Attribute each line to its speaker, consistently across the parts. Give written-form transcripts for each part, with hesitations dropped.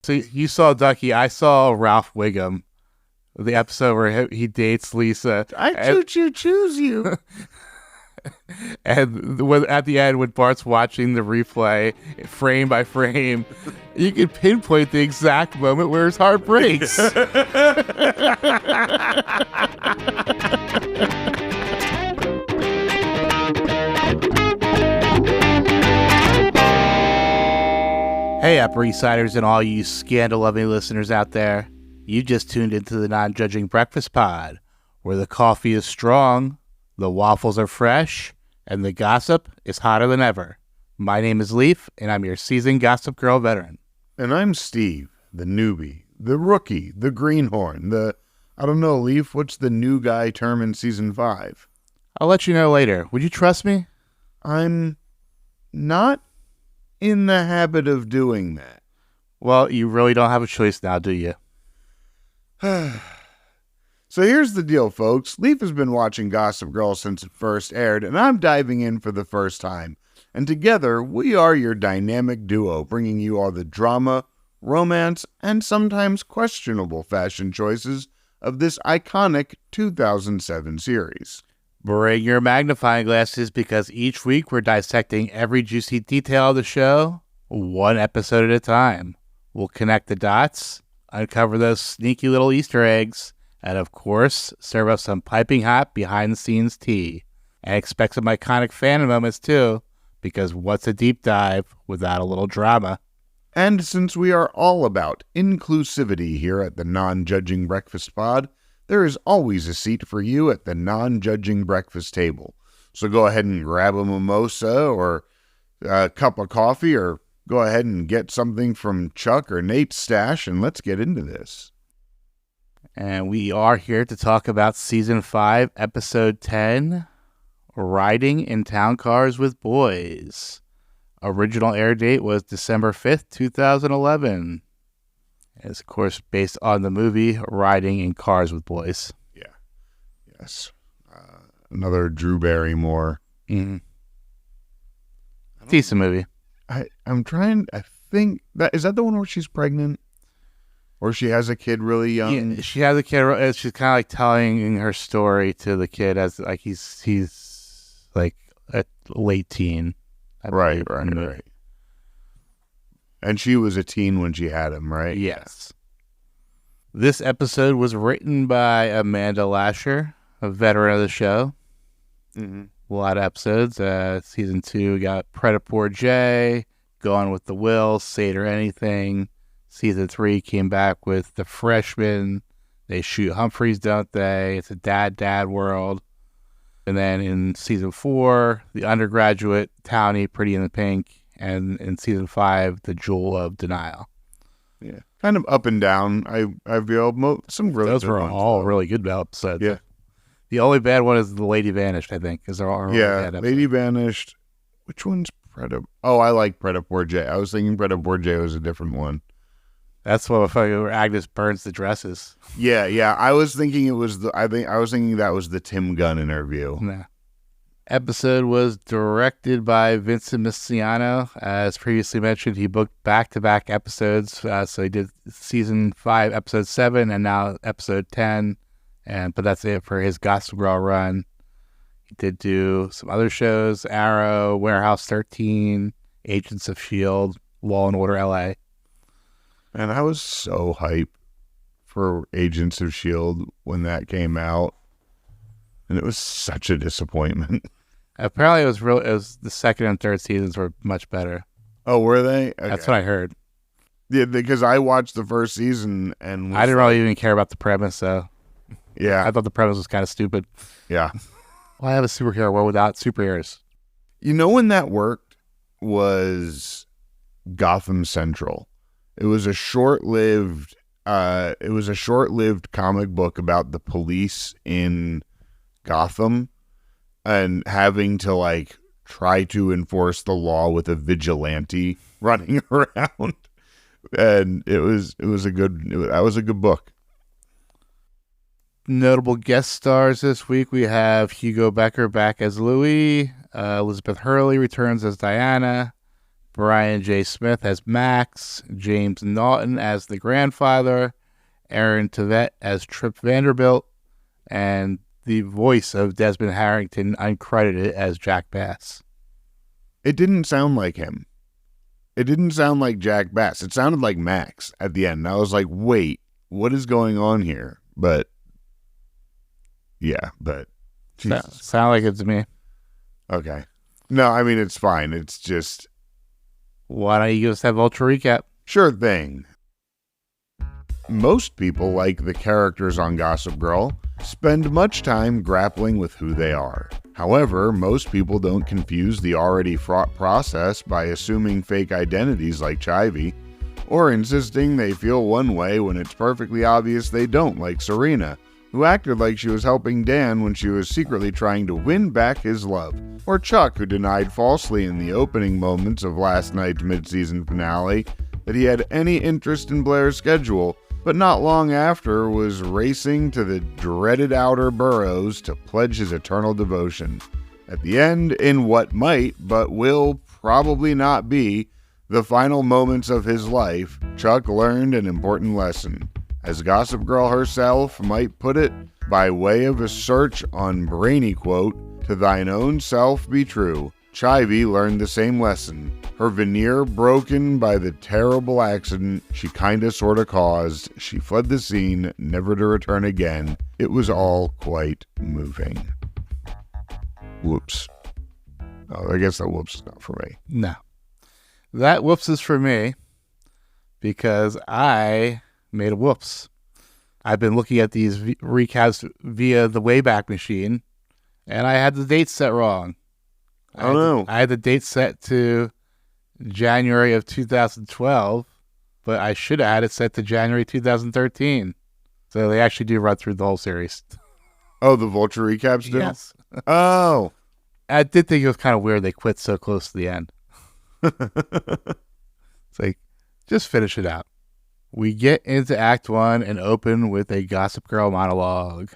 Speaker 1: So you saw Ducky. I saw Ralph Wiggum, the episode where he dates Lisa.
Speaker 2: Choose you.
Speaker 1: And at the end, when Bart's watching the replay, frame by frame, you can pinpoint the exact moment where his heart breaks. Hey, Upper East Siders and all you scandal-loving listeners out there. You just tuned into the Non-Judging Breakfast Pod, where the coffee is strong, the waffles are fresh, and the gossip is hotter than ever. My name is Leif, and I'm your seasoned Gossip Girl veteran.
Speaker 2: And I'm Steve, the newbie, the rookie, the greenhorn, I don't know, Leif, what's the new guy term in season 5?
Speaker 1: I'll let you know later. Would you trust me?
Speaker 2: I'm not in the habit of doing that.
Speaker 1: Well, you really don't have a choice now, do you?
Speaker 2: So here's the deal, folks. Leif has been watching Gossip Girl since it first aired, and I'm diving in for the first time. And together, we are your dynamic duo, bringing you all the drama, romance, and sometimes questionable fashion choices of this iconic 2007 series.
Speaker 1: Bring your magnifying glasses because each week we're dissecting every juicy detail of the show, one episode at a time. We'll connect the dots, uncover those sneaky little Easter eggs, and of course, serve up some piping hot behind-the-scenes tea. And expect some iconic fan moments too, because what's a deep dive without a little drama?
Speaker 2: And since we are all about inclusivity here at the Non-Judging Breakfast Pod, there is always a seat for you at the non-judging breakfast table. So go ahead and grab a mimosa or a cup of coffee, or go ahead and get something from Chuck or Nate's stash, and let's get into this.
Speaker 1: And we are here to talk about Season 5, Episode 10, Riding in Town Cars with Boys. Original air date was December 5th, 2011. It's, of course, based on the movie Riding in Cars with Boys.
Speaker 2: Yeah. Yes. Another Drew Barrymore.
Speaker 1: Mm-hmm. Decent movie.
Speaker 2: I think is that the one where she's pregnant? Or she has a kid really young?
Speaker 1: Yeah, she has a kid. She's kind of like telling her story to the kid as like he's like a late teen.
Speaker 2: Right. And she was a teen when she had him, right?
Speaker 1: Yes. This episode was written by Amanda Lasher, a veteran of the show.
Speaker 2: Mm-hmm.
Speaker 1: A lot of episodes. Season 2 got Predator J, Gone with the Will, Say It or Anything. Season 3 came back with The Freshman. They shoot Humphreys, don't they? It's a dad world. And then in Season 4, The Undergraduate, Townie, Pretty in the Pink. And in Season 5, The Jewel of Denial.
Speaker 2: Yeah. Kind of up and down. I feel some really
Speaker 1: Those
Speaker 2: good
Speaker 1: were
Speaker 2: ones,
Speaker 1: all
Speaker 2: though.
Speaker 1: really good episodes.
Speaker 2: Yeah.
Speaker 1: The only bad one is The Lady Vanished, I think. Because they're all really bad episodes.
Speaker 2: Lady Vanished. Which one's Predator? Oh, I like Predator J. I was thinking Predator J was a different one.
Speaker 1: That's what where Agnes burns the dresses.
Speaker 2: Yeah. I was thinking it was I was thinking that was the Tim Gunn interview.
Speaker 1: Nah. Episode was directed by Vincent Misciano. As previously mentioned, he booked back-to-back episodes. So he did Season 5, Episode 7, and now Episode 10. But that's it for his Gossip Girl run. He did do some other shows, Arrow, Warehouse 13, Agents of S.H.I.E.L.D., Law and Order LA.
Speaker 2: And I was so hyped for Agents of S.H.I.E.L.D. when that came out. And it was such a disappointment.
Speaker 1: Apparently, it was the second and third seasons were much better.
Speaker 2: Oh, were they? Okay.
Speaker 1: That's what I heard.
Speaker 2: Yeah, because I watched the first season and
Speaker 1: I didn't really even care about the premise, so
Speaker 2: yeah,
Speaker 1: I thought the premise was kind of stupid.
Speaker 2: Yeah.
Speaker 1: Why have a superhero world without superheroes?
Speaker 2: You know when that worked was Gotham Central. It was a short-lived comic book about the police in Gotham and having to like try to enforce the law with a vigilante running around, and that was a good book.
Speaker 1: Notable guest stars this week, we have Hugo Becker back as Louis, Elizabeth Hurley returns as Diana, Brian J. Smith as Max, James Naughton as the grandfather, Aaron Tveit as Trip Vanderbilt, and the voice of Desmond Harrington uncredited as Jack Bass.
Speaker 2: It didn't sound like him. It didn't sound like Jack Bass. It sounded like Max at the end. And I was like, wait, what is going on here? But, yeah, but.
Speaker 1: Sound like it's me.
Speaker 2: Okay. No, I mean, it's fine. It's just.
Speaker 1: Why don't you give us that Vulture recap?
Speaker 2: Sure thing. Most people, like the characters on Gossip Girl, spend much time grappling with who they are. However, most people don't confuse the already fraught process by assuming fake identities like Chivy, or insisting they feel one way when it's perfectly obvious they don't, like Serena, who acted like she was helping Dan when she was secretly trying to win back his love, or Chuck, who denied falsely in the opening moments of last night's mid-season finale that he had any interest in Blair's schedule, but not long after was racing to the dreaded outer boroughs to pledge his eternal devotion. At the end, in what might, but will probably not be, the final moments of his life, Chuck learned an important lesson. As Gossip Girl herself might put it, by way of a search on Brainy quote, "To thine own self be true." Chivy learned the same lesson. Her veneer broken by the terrible accident she kinda sorta caused. She fled the scene, never to return again. It was all quite moving. Whoops. Oh, I guess that whoops is not for me.
Speaker 1: No. That whoops is for me because I made a whoops. I've been looking at these recaps via the Wayback Machine, and I had the date set wrong.
Speaker 2: Oh, no.
Speaker 1: I had the date set to January of 2012, but I should have had it set to January 2013. So they actually do run through the whole series.
Speaker 2: Oh, the Vulture recaps do?
Speaker 1: Yes.
Speaker 2: Oh.
Speaker 1: I did think it was kind of weird they quit so close to the end. It's like, just finish it out. We get into Act 1 and open with a Gossip Girl monologue.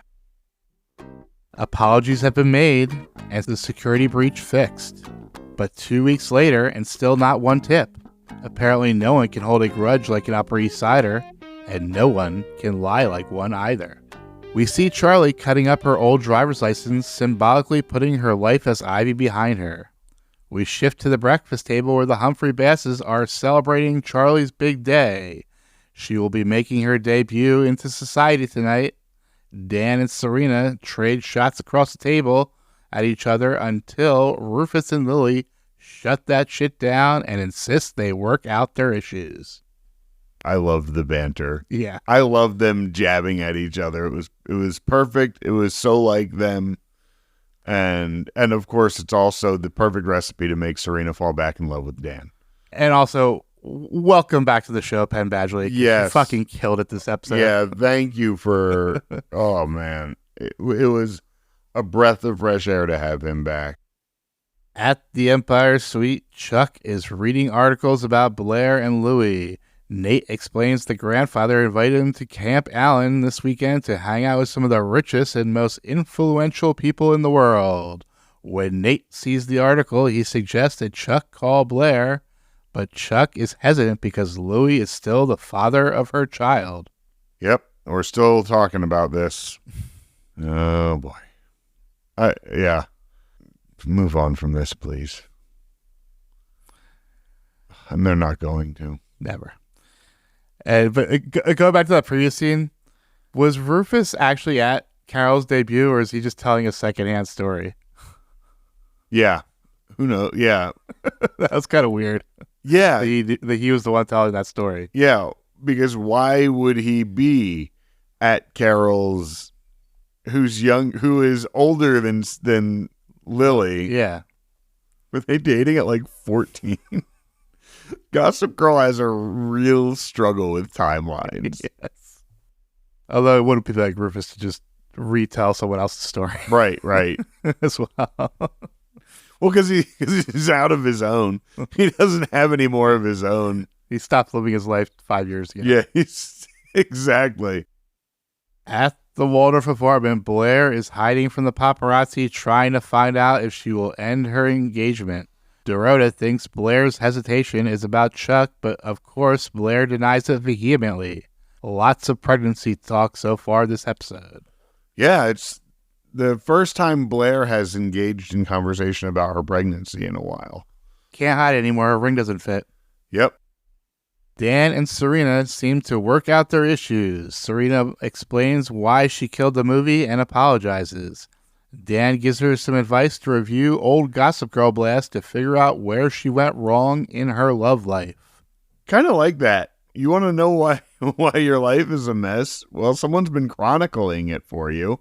Speaker 1: Apologies have been made and the security breach fixed. But 2 weeks later and still not one tip. Apparently no one can hold a grudge like an Upper East Sider, and no one can lie like one either. We see Charlie cutting up her old driver's license, symbolically putting her life as Ivy behind her. We shift to the breakfast table where the Humphrey Basses are celebrating Charlie's big day. She will be making her debut into society tonight. Dan and Serena trade shots across the table at each other until Rufus and Lily shut that shit down and insist they work out their issues.
Speaker 2: I loved the banter.
Speaker 1: Yeah.
Speaker 2: I loved them jabbing at each other. It was perfect. It was so like them. And of course it's also the perfect recipe to make Serena fall back in love with Dan.
Speaker 1: And also, welcome back to the show, Penn Badgley.
Speaker 2: Yes.
Speaker 1: You fucking killed it this episode.
Speaker 2: Yeah, thank you for oh man. It was a breath of fresh air to have him back.
Speaker 1: At the Empire Suite, Chuck is reading articles about Blair and Louie. Nate explains the grandfather invited him to Camp Allen this weekend to hang out with some of the richest and most influential people in the world. When Nate sees the article, he suggests that Chuck call Blair, but Chuck is hesitant because Louie is still the father of her child.
Speaker 2: Yep, we're still talking about this. Oh boy. Yeah. Move on from this, please. And they're not going to.
Speaker 1: Never. But going back to that previous scene, was Rufus actually at Carol's debut, or is he just telling a secondhand story?
Speaker 2: Yeah. Who knows? Yeah.
Speaker 1: That was kind of weird.
Speaker 2: Yeah.
Speaker 1: That he was the one telling that story.
Speaker 2: Yeah, because why would he be at Carol's, who is older than Lily?
Speaker 1: Yeah.
Speaker 2: Were they dating at like 14? Gossip Girl has a real struggle with timelines.
Speaker 1: Yes. Although it wouldn't be like Rufus to just retell someone else's story.
Speaker 2: Right.
Speaker 1: As well.
Speaker 2: Well, because he's out of his own. He doesn't have any more of his own.
Speaker 1: He stopped living his life 5 years ago.
Speaker 2: Yeah, exactly.
Speaker 1: At the Waldorf apartment, Blair is hiding from the paparazzi, trying to find out if she will end her engagement. Dorota thinks Blair's hesitation is about Chuck, but of course Blair denies it vehemently. Lots of pregnancy talk so far this episode.
Speaker 2: Yeah, it's the first time Blair has engaged in conversation about her pregnancy in a while.
Speaker 1: Can't hide anymore. Her ring doesn't fit.
Speaker 2: Yep.
Speaker 1: Dan and Serena seem to work out their issues. Serena explains why she killed the movie and apologizes. Dan gives her some advice to review old Gossip Girl Blast to figure out where she went wrong in her love life.
Speaker 2: Kind of like that. You want to know why your life is a mess? Well, someone's been chronicling it for you.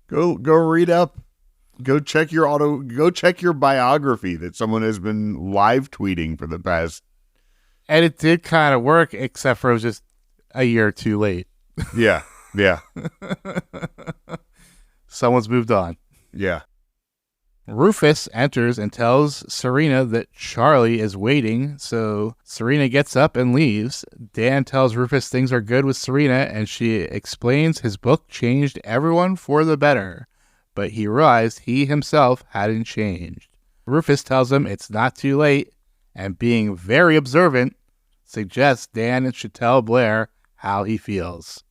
Speaker 2: Go read up. Go check your biography that someone has been live tweeting for the past.
Speaker 1: And it did kind of work, except for it was just a year too late.
Speaker 2: Yeah.
Speaker 1: Someone's moved on.
Speaker 2: Yeah.
Speaker 1: Rufus enters and tells Serena that Charlie is waiting, so Serena gets up and leaves. Dan tells Rufus things are good with Serena, and she explains his book changed everyone for the better, but he realized he himself hadn't changed. Rufus tells him it's not too late, and being very observant, suggests Dan should tell Blair how he feels.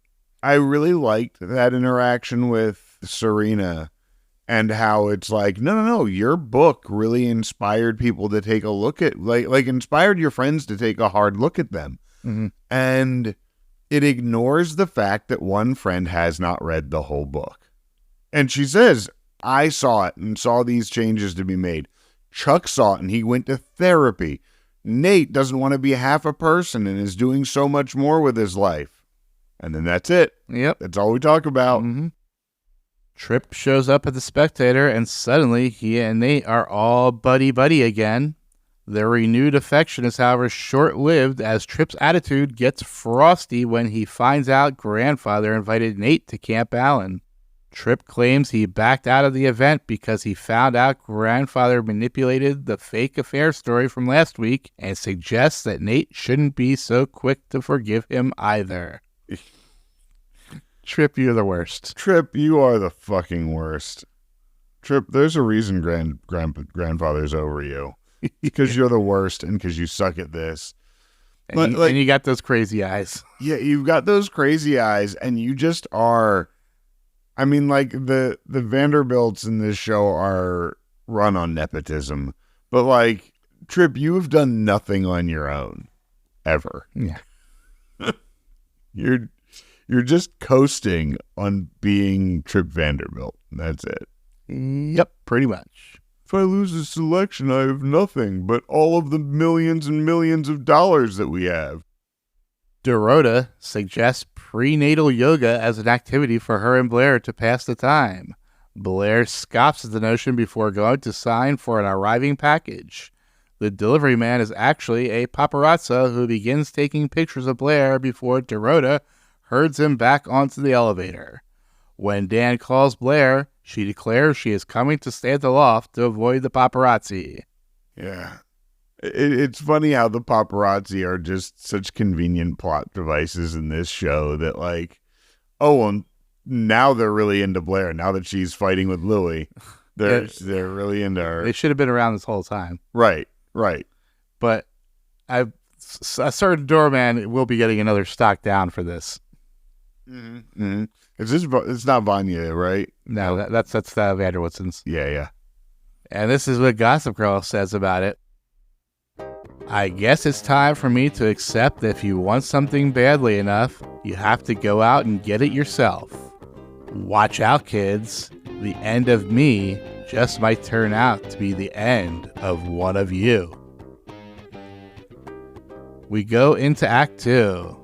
Speaker 2: I really liked that interaction with Serena and how it's like, no, your book really inspired people to take a look at, like inspired your friends to take a hard look at them.
Speaker 1: Mm-hmm.
Speaker 2: And it ignores the fact that one friend has not read the whole book. And she says, I saw it and saw these changes to be made. Chuck saw it and he went to therapy. Nate doesn't want to be half a person and is doing so much more with his life. And then that's it.
Speaker 1: Yep.
Speaker 2: That's all we talk about.
Speaker 1: Mm-hmm. Trip shows up at the Spectator, and suddenly he and Nate are all buddy-buddy again. Their renewed affection is, however, short-lived as Trip's attitude gets frosty when he finds out Grandfather invited Nate to Camp Allen. Trip claims he backed out of the event because he found out Grandfather manipulated the fake affair story from last week and suggests that Nate shouldn't be so quick to forgive him either. Trip, you're the worst.
Speaker 2: Trip, you are the fucking worst. Trip, there's a reason Grandfather's over you. Because you're the worst and because you suck at this.
Speaker 1: And you got those crazy eyes.
Speaker 2: Yeah, you've got those crazy eyes and you just are... I mean, like, the Vanderbilts in this show are run on nepotism. But, like, Trip, you have done nothing on your own. Ever.
Speaker 1: Yeah.
Speaker 2: You're just coasting on being Trip Vanderbilt. That's it.
Speaker 1: Yep, pretty much.
Speaker 2: If I lose this selection, I have nothing but all of the millions and millions of dollars that we have.
Speaker 1: Dorota suggests prenatal yoga as an activity for her and Blair to pass the time. Blair scoffs at the notion before going to sign for an arriving package. The delivery man is actually a paparazzo who begins taking pictures of Blair before Dorota herds him back onto the elevator. When Dan calls Blair, she declares she is coming to stay at the loft to avoid the paparazzi.
Speaker 2: Yeah. It's funny how the paparazzi are just such convenient plot devices in this show that, like, oh, well, now they're really into Blair. Now that she's fighting with Louie, they're really into her.
Speaker 1: They should have been around this whole time.
Speaker 2: Right.
Speaker 1: But a certain doorman will be getting another stock down for this.
Speaker 2: Mm-hmm. It's not Vanya, right?
Speaker 1: No, that's the Vanderwoodsons.
Speaker 2: Yeah.
Speaker 1: And this is what Gossip Girl says about it. I guess it's time for me to accept that if you want something badly enough, you have to go out and get it yourself. Watch out, kids. The end of me just might turn out to be the end of one of you. We go into Act 2.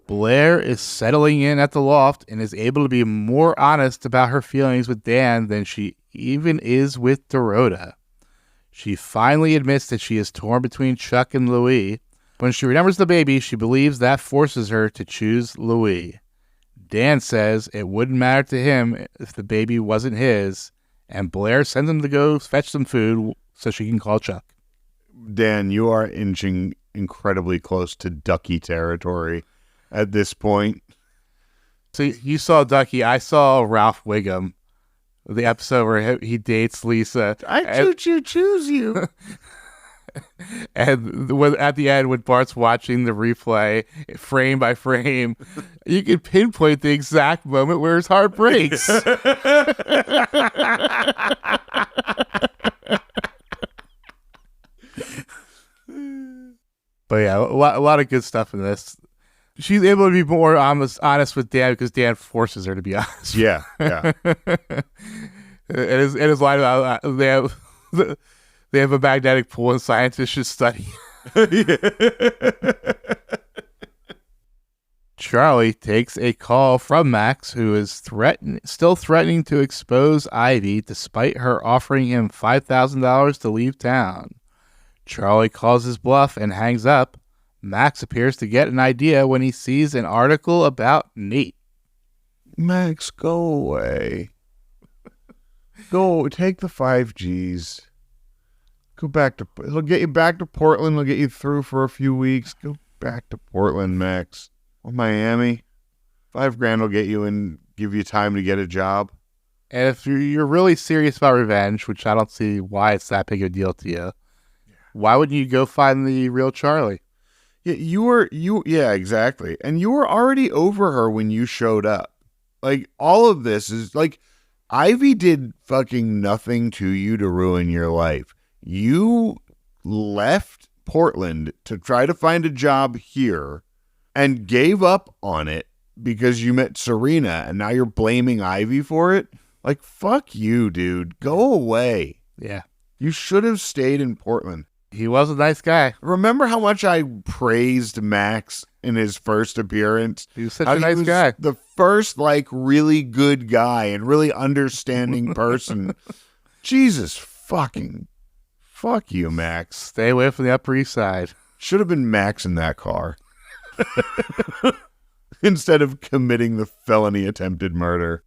Speaker 1: Blair is settling in at the loft and is able to be more honest about her feelings with Dan than she even is with Dorota. She finally admits that she is torn between Chuck and Louie. When she remembers the baby, she believes that forces her to choose Louie. Dan says it wouldn't matter to him if the baby wasn't his, and Blair sends him to go fetch some food so she can call Chuck.
Speaker 2: Dan, you are inching incredibly close to Ducky territory at this point.
Speaker 1: So you saw Ducky. I saw Ralph Wiggum The episode where he dates Lisa.
Speaker 2: choose you.
Speaker 1: And at the end, when Bart's watching the replay, frame by frame, you can pinpoint the exact moment where his heart breaks. But yeah, a lot of good stuff in this. She's able to be more honest with Dan because Dan forces her to be honest.
Speaker 2: Yeah.
Speaker 1: And his line about they have a magnetic pull and scientists should study. Charlie takes a call from Max, who is still threatening to expose Ivy despite her offering him $5,000 to leave town. Charlie calls his bluff and hangs up. Max appears to get an idea when he sees an article about Nate.
Speaker 2: Max, go away. Go, take the 5Gs. Go back to... He'll get you back to Portland. He'll get you through for a few weeks. Go back to Portland, Max. Or Miami. $5,000 will get you and give you time to get a job.
Speaker 1: And if you're really serious about revenge, which I don't see why it's that big a deal to you, why wouldn't you go find the real Charlie?
Speaker 2: Yeah, exactly. And you were already over her when you showed up. Like, all of this is like, Ivy did fucking nothing to you to ruin your life. You left Portland to try to find a job here and gave up on it because you met Serena and now you're blaming Ivy for it. Like, fuck you, dude. Go away.
Speaker 1: Yeah.
Speaker 2: You should have stayed in Portland.
Speaker 1: He was a nice guy.
Speaker 2: Remember how much I praised Max in his first appearance?
Speaker 1: He was such a nice guy.
Speaker 2: The first, like, really good guy and really understanding person. Jesus fucking... Fuck you, Max.
Speaker 1: Stay away from the Upper East Side.
Speaker 2: Should have been Max in that car. Instead of committing the felony attempted murder.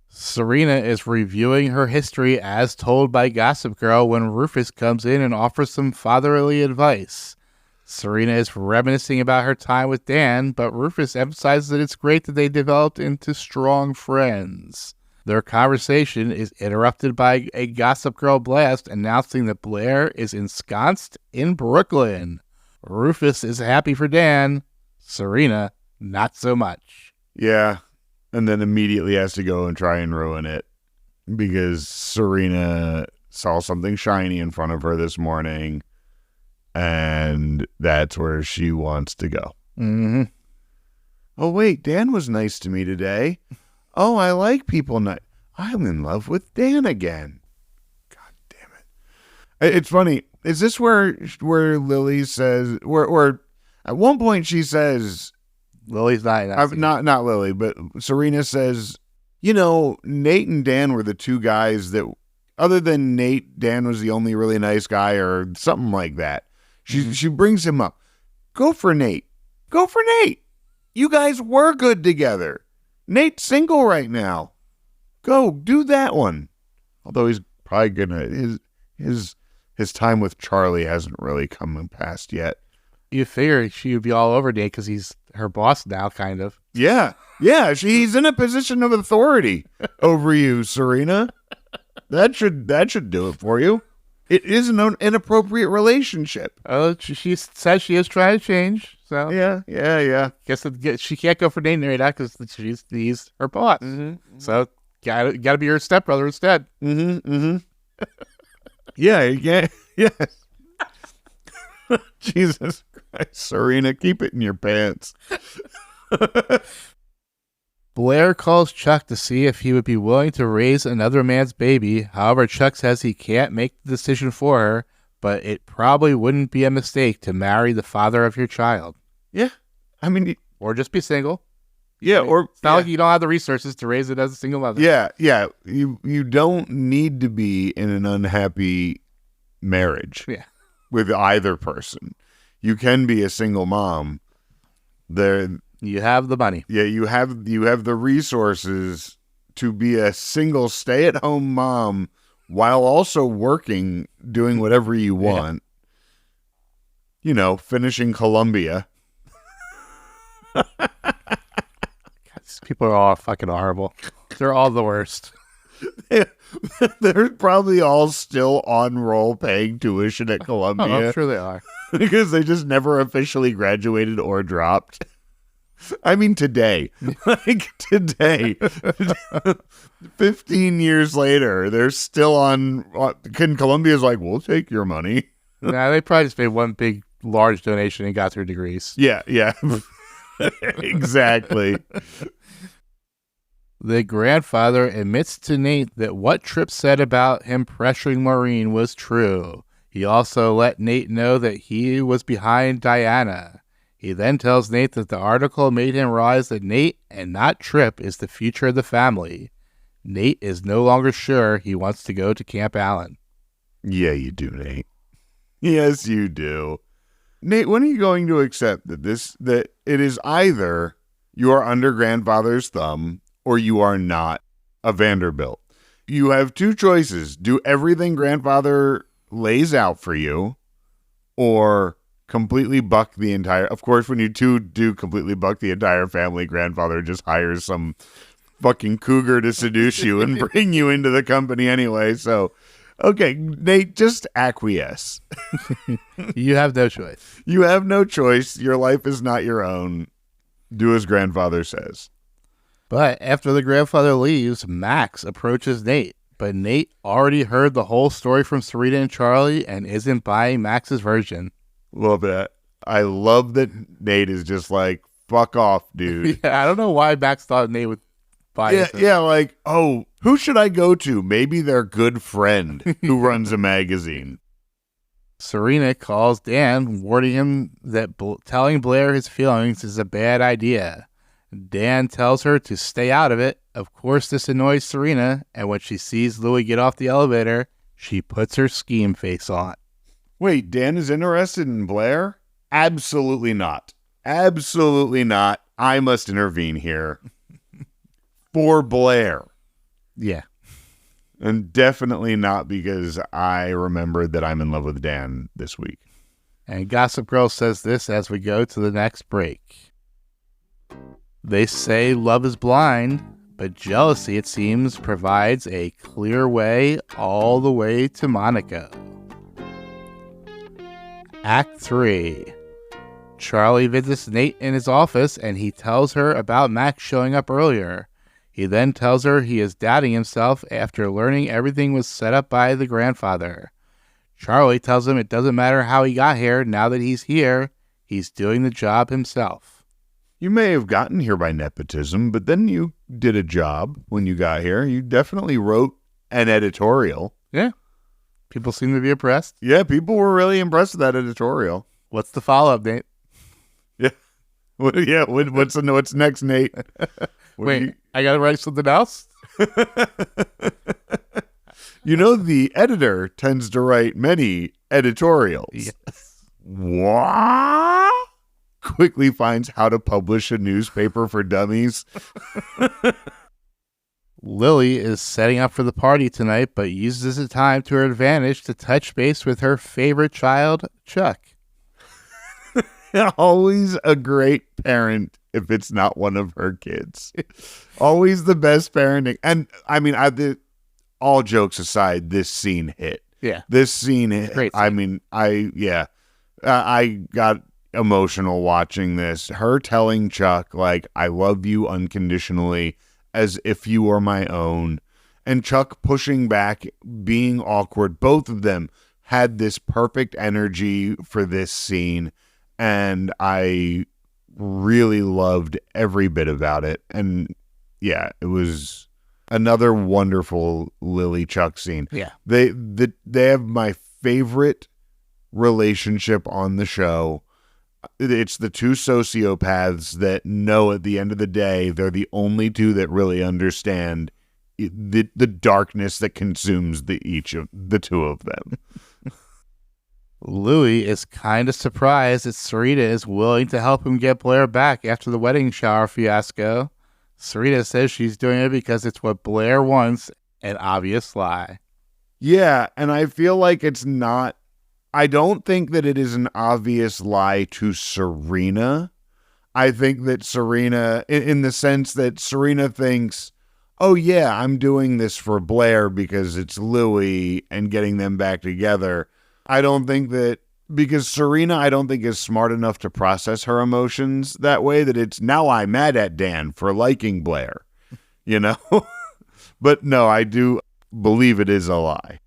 Speaker 1: Serena is reviewing her history as told by Gossip Girl when Rufus comes in and offers some fatherly advice. Serena is reminiscing about her time with Dan, but Rufus emphasizes that it's great that they developed into strong friends. Their conversation is interrupted by a Gossip Girl blast announcing that Blair is ensconced in Brooklyn. Rufus is happy for Dan. Serena, not so much.
Speaker 2: Yeah, and then immediately has to go and try and ruin it because Serena saw something shiny in front of her this morning, and that's where she wants to go.
Speaker 1: Mm-hmm.
Speaker 2: Oh, wait, Dan was nice to me today. Oh, I like people nice. I'm in love with Dan again. God damn it. It's funny. Is this where Lily says, where at one point she says,
Speaker 1: Lily's
Speaker 2: not Lily, but Serena says, you know, Nate and Dan were the two guys that, other than Nate, Dan was the only really nice guy or something like that. She brings him up. Go for Nate. Go for Nate. You guys were good together. Nate's single right now. Go do that one. Although he's probably gonna his time with Charlie hasn't really come past yet.
Speaker 1: You figure she would be all over Nate because he's her boss now, kind of.
Speaker 2: Yeah. He's in a position of authority over you, Serena. That should do it for you. It is an inappropriate relationship.
Speaker 1: Oh, she says she is trying to change. So
Speaker 2: yeah.
Speaker 1: Guess she can't go for Nate right now because he's her boss.
Speaker 2: Mm-hmm.
Speaker 1: So gotta be her stepbrother instead.
Speaker 2: Mm-hmm. Yeah. Yes. Jesus Christ, Serena, keep it in your pants.
Speaker 1: Blair calls Chuck to see if he would be willing to raise another man's baby. However, Chuck says he can't make the decision for her, but it probably wouldn't be a mistake to marry the father of your child.
Speaker 2: Yeah. I mean,
Speaker 1: or just be single.
Speaker 2: Yeah, or
Speaker 1: it's not like you don't have the resources to raise it as a single mother.
Speaker 2: Yeah. You don't need to be in an unhappy marriage.
Speaker 1: Yeah.
Speaker 2: With either person. You can be a single mom.
Speaker 1: You have the money.
Speaker 2: Yeah, you have the resources to be a single stay-at-home mom while also working, doing whatever you want. Yeah. You know, finishing Columbia.
Speaker 1: God, these people are all fucking horrible. They're all the worst.
Speaker 2: They're probably all still on roll paying tuition at
Speaker 1: Oh,
Speaker 2: Columbia
Speaker 1: I'm sure they are.
Speaker 2: because they just never officially graduated or dropped. I mean, today, like today, 15 years later, they're still on. Columbia's like, we'll take your money.
Speaker 1: Nah, they probably just made one big, large donation and got their degrees.
Speaker 2: Yeah, exactly.
Speaker 1: The grandfather admits to Nate that what Tripp said about him pressuring Maureen was true. He also let Nate know that he was behind Diana. He then tells Nate that the article made him realize that Nate and not Tripp is the future of the family. Nate is no longer sure he wants to go to Camp Allen.
Speaker 2: Yeah, you do, Nate. Yes, you do. Nate, when are you going to accept that it is either you are under grandfather's thumb or you are not a Vanderbilt? You have two choices. Do everything grandfather lays out for you, or completely buck the entire... Of course, when you do completely buck the entire family, grandfather just hires some fucking cougar to seduce you and bring you into the company anyway. So, okay, Nate, just acquiesce.
Speaker 1: You have no choice.
Speaker 2: You have no choice. Your life is not your own. Do as grandfather says.
Speaker 1: But after the grandfather leaves, Max approaches Nate. But Nate already heard the whole story from Serena and Charlie and isn't buying Max's version.
Speaker 2: Love that. I love that Nate is just like, fuck off, dude.
Speaker 1: Yeah, I don't know why Max thought Nate would buy it.
Speaker 2: Yeah, like, oh, who should I go to? Maybe their good friend who runs a magazine.
Speaker 1: Serena calls Dan, warning him that telling Blair his feelings is a bad idea. Dan tells her to stay out of it. Of course, this annoys Serena, and when she sees Louis get off the elevator, she puts her scheme face on.
Speaker 2: Wait, Dan is interested in Blair? Absolutely not. Absolutely not. I must intervene here. For Blair.
Speaker 1: Yeah.
Speaker 2: And definitely not because I remembered that I'm in love with Dan this week.
Speaker 1: And Gossip Girl says this as we go to the next break. They say love is blind, but jealousy, it seems, provides a clear way all the way to Monaco. Act 3. Charlie visits Nate in his office and he tells her about Max showing up earlier. He then tells her he is doubting himself after learning everything was set up by the grandfather. Charlie tells him it doesn't matter how he got here, now that he's here, he's doing the job himself.
Speaker 2: You may have gotten here by nepotism, but then you did a job when you got here. You definitely wrote an editorial.
Speaker 1: Yeah. People seem to be impressed.
Speaker 2: Yeah, people were really impressed with that editorial.
Speaker 1: What's the follow-up, Nate?
Speaker 2: Yeah. What's next, Nate?
Speaker 1: Wait, I got to write something else?
Speaker 2: You know, the editor tends to write many editorials.
Speaker 1: Yes.
Speaker 2: What? Quickly finds how to publish a newspaper for dummies.
Speaker 1: Lily is setting up for the party tonight, but uses the time to her advantage to touch base with her favorite child, Chuck.
Speaker 2: Always a great parent if it's not one of her kids. Always the best parenting. And I mean, all jokes aside, this scene hit.
Speaker 1: Yeah.
Speaker 2: This scene hit.
Speaker 1: Great scene.
Speaker 2: I mean, I got emotional watching this. Her telling Chuck, like, I love you unconditionally as if you were my own. And Chuck pushing back, being awkward. Both of them had this perfect energy for this scene. And I really loved every bit about it. And yeah, it was another wonderful Lily Chuck scene.
Speaker 1: Yeah.
Speaker 2: They have my favorite relationship on the show. It's the two sociopaths that know at the end of the day they're the only two that really understand the darkness that consumes each of the two of them.
Speaker 1: Louis is kind of surprised that Serena is willing to help him get Blair back after the wedding shower fiasco. Serena says she's doing it because it's what Blair wants, an obvious lie.
Speaker 2: Yeah, and I feel like it's not... I don't think that it is an obvious lie to Serena. I think that Serena, in the sense that Serena thinks, oh yeah, I'm doing this for Blair because it's Louie and getting them back together. I don't think that, because Serena, I don't think is smart enough to process her emotions that way, that it's now I'm mad at Dan for liking Blair, you know? But no, I do believe it is a lie.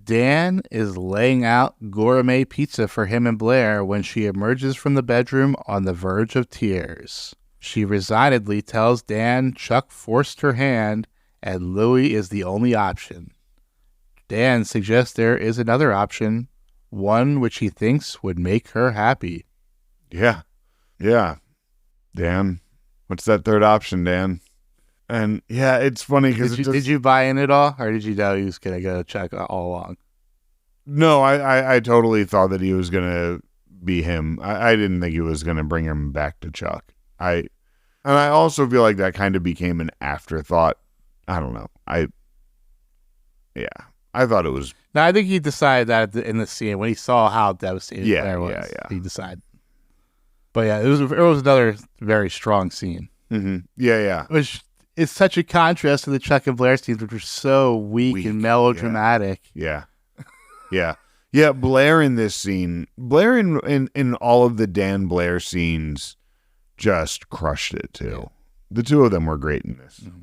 Speaker 1: Dan is laying out gourmet pizza for him and Blair when she emerges from the bedroom on the verge of tears. She resignedly tells Dan Chuck forced her hand and Louie is the only option. Dan suggests there is another option, one which he thinks would make her happy.
Speaker 2: Yeah. Dan, what's that third option, Dan? And yeah, it's funny because
Speaker 1: did you buy in at all, or did you know he was going to go Chuck all along?
Speaker 2: No, I totally thought that he was going to be him. I didn't think he was going to bring him back to Chuck. And I also feel like that kind of became an afterthought. I don't know. I thought it was.
Speaker 1: No, I think he decided that in the scene when he saw how devastated Blair was.
Speaker 2: Yeah.
Speaker 1: He decided. But yeah, it was another very strong scene.
Speaker 2: Mm-hmm. Yeah.
Speaker 1: Which is such a contrast to the Chuck and Blair scenes, which were so weak and melodramatic.
Speaker 2: Yeah. Blair in this scene, Blair in all of the Dan Blair scenes just crushed it too. Yeah. The two of them were great in this.
Speaker 1: Mm-hmm.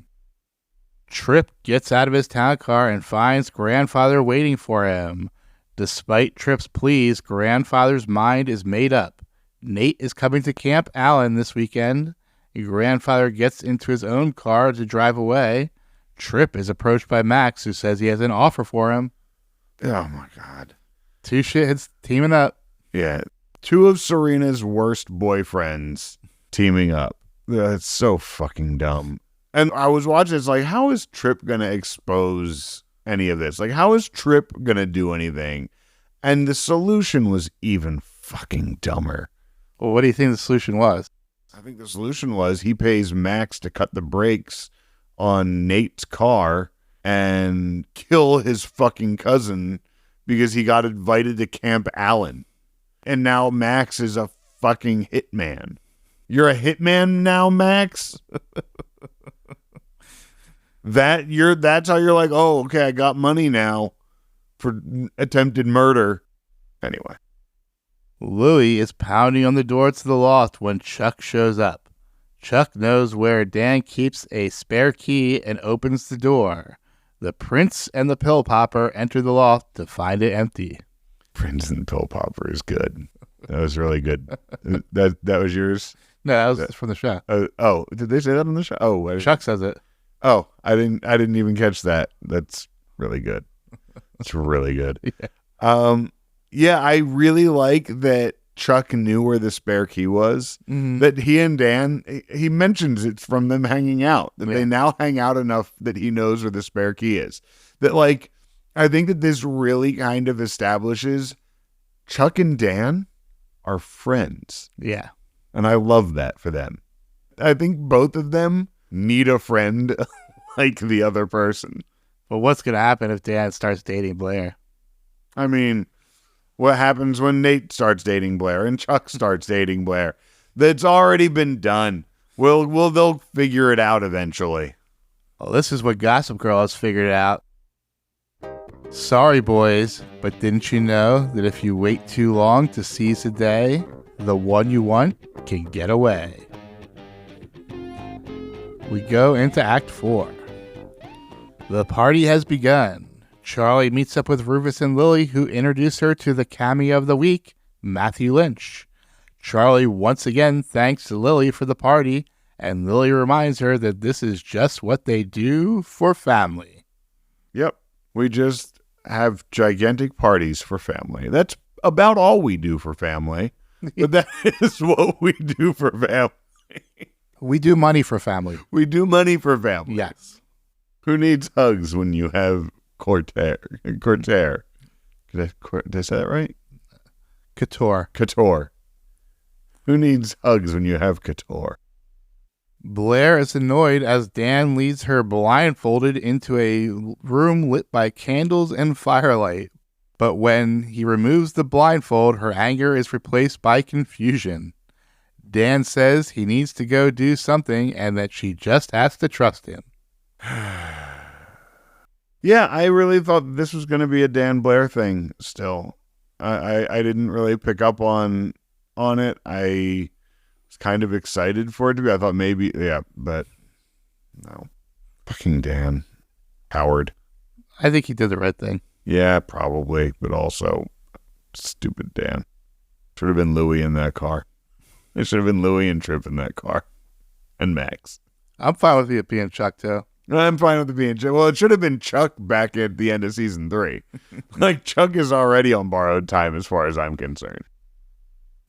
Speaker 1: Trip gets out of his town car and finds Grandfather waiting for him. Despite Trip's pleas, Grandfather's mind is made up. Nate is coming to Camp Allen this weekend. Grandfather gets into his own car to drive away. Trip is approached by Max, who says he has an offer for him.
Speaker 2: Oh my God.
Speaker 1: Two shitheads teaming up.
Speaker 2: Yeah. Two of Serena's worst boyfriends teaming up. That's so fucking dumb. And I was watching this like, how is Trip going to expose any of this? Like, how is Trip going to do anything? And the solution was even fucking dumber.
Speaker 1: Well, what do you think the solution was?
Speaker 2: I think the solution was he pays Max to cut the brakes on Nate's car and kill his fucking cousin because he got invited to Camp Allen. And now Max is a fucking hitman. You're a hitman now, Max? That's how you're like, oh, okay, I got money now for attempted murder. Anyway.
Speaker 1: Louie is pounding on the door to the loft when Chuck shows up. Chuck knows where Dan keeps a spare key and opens the door. The Prince and the Pill Popper enter the loft to find it empty.
Speaker 2: Prince and the Pill Popper is good. That was really good. That was yours?
Speaker 1: No, that was from the show.
Speaker 2: Did they say that on the show? Oh,
Speaker 1: Chuck says it.
Speaker 2: Oh, I didn't even catch that. That's really good. That's really good. Yeah, I really like that Chuck knew where the spare key was. Mm-hmm. That he and Dan, he mentions it's from them hanging out. That they now hang out enough that he knows where the spare key is. That, like, I think that this really kind of establishes Chuck and Dan are friends.
Speaker 1: Yeah.
Speaker 2: And I love that for them. I think both of them need a friend like the other person.
Speaker 1: But what's going to happen if Dan starts dating Blair?
Speaker 2: I mean, what happens when Nate starts dating Blair and Chuck starts dating Blair? That's already been done. They'll figure it out eventually.
Speaker 1: Well, this is what Gossip Girl has figured out. Sorry, boys, but didn't you know that if you wait too long to seize the day, the one you want can get away? We go into Act 4. The party has begun. Charlie meets up with Rufus and Lily, who introduce her to the cameo of the week, Matthew Lynch. Charlie once again thanks Lily for the party, and Lily reminds her that this is just what they do for family.
Speaker 2: Yep. We just have gigantic parties for family. That's about all we do for family. But that is what we do for family.
Speaker 1: We do money for family.
Speaker 2: We do money for family.
Speaker 1: Yes.
Speaker 2: Who needs hugs when you have Cortair? Did I say that right? Couture. Who needs hugs when you have Couture?
Speaker 1: Blair is annoyed as Dan leads her blindfolded into a room lit by candles and firelight. But when he removes the blindfold, her anger is replaced by confusion. Dan says he needs to go do something and that she just has to trust him.
Speaker 2: Yeah, I really thought this was going to be a Dan Blair thing still. I didn't really pick up on it. I was kind of excited for it to be. I thought maybe, yeah, but no. Fucking Dan. Howard.
Speaker 1: I think he did the right thing.
Speaker 2: Yeah, probably, but also stupid Dan. Should have been Louie in that car. It should have been Louie and Trip in that car. And Max.
Speaker 1: I'm fine with it being Chuck, too.
Speaker 2: I'm fine with it being Chuck. Well, it should have been Chuck back at the end of season 3. Like, Chuck is already on borrowed time as far as I'm concerned.